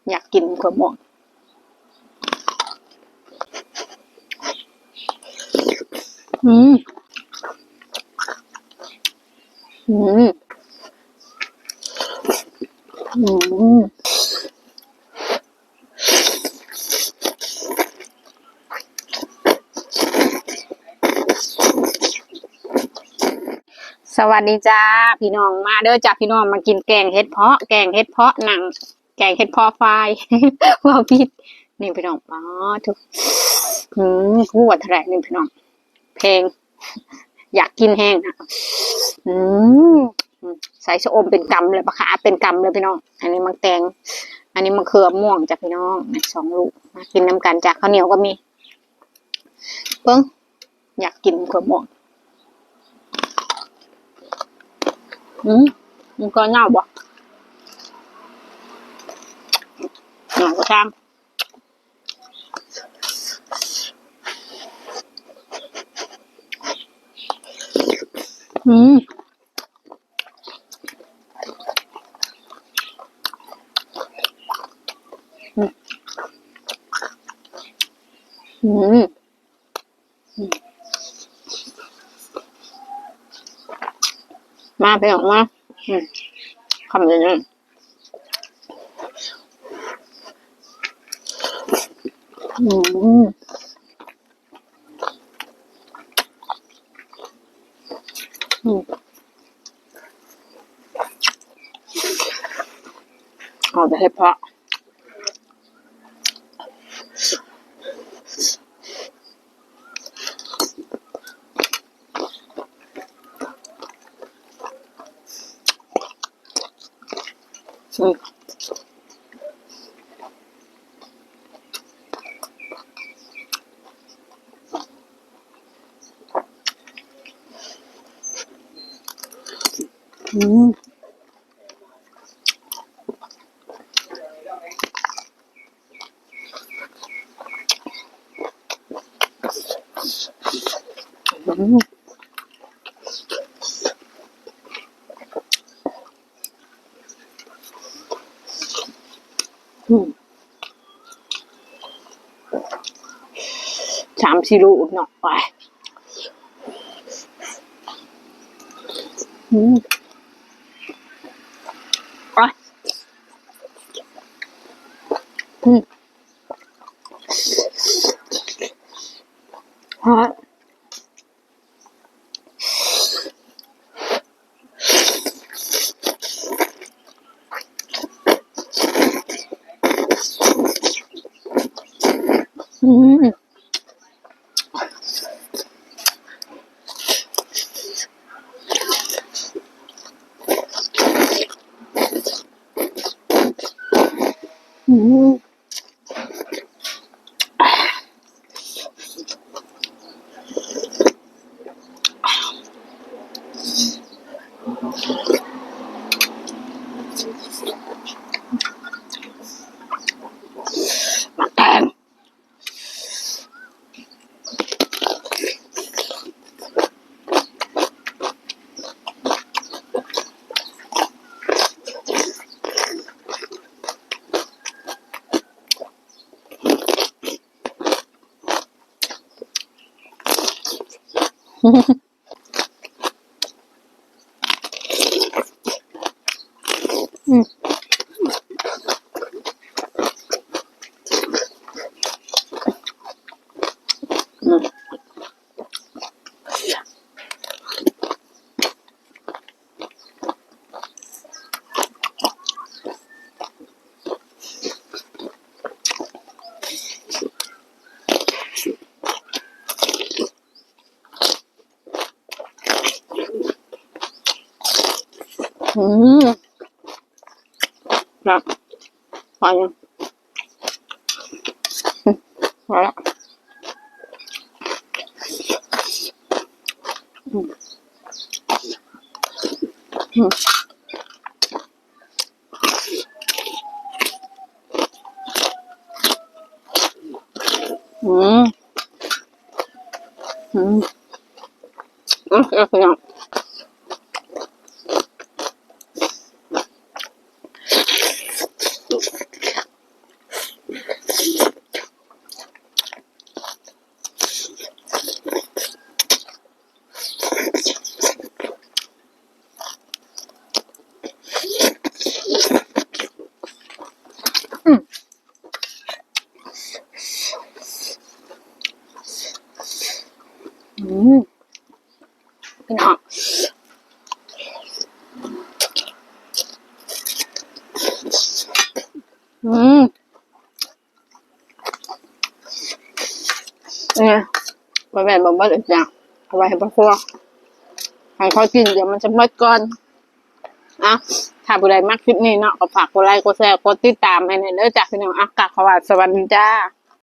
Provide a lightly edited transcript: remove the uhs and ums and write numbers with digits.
อยากกินข้าวม่วงสวัสดีจ้าพี่น้องมาเด้อจ้าพี่น้องมากินแกงเห็ดเพาะหนังแกงเห็ดเพาะไฟ ว่าผิดนี่พี่น้องอ๋อทุกหัวเท่าไหร่นี่พี่น้องเพลงอยากกินแห้งนะใส่ชะอมเป็นกำเลยปะขาเป็นกำเลยพี่น้องอันนี้มังแตงอันนี้มังเขือม่วงจ้ะพี่น้อง2 ลูกมากินน้ำกันจ้ะข้าวเหนียวก็มีเพิ่งอยากกินข้าวม่วงมันก็เน่าบ่หน่อยก็ช่างมาไปออกมาคำเลยนะเอาไปให้เพาะ3-4 ลูกเนาะไปฮะนะพอยังพอแล้วพี่น้อง เนาะเนี่ยไปแม่บอกว่าเดี๋ยวจะเอาไว้ให้พ่อครัวให้เขากินเดี๋ยวมันจะหมดก่อนอ่ะถ้าผู้ใดมักคลิปนี้เนาะก็ฝากกดไลค์กดแชร์กดติดตามให้หน่อยเด้อจ้ะพี่น้องอ่ะกราบสวัสดีจ้า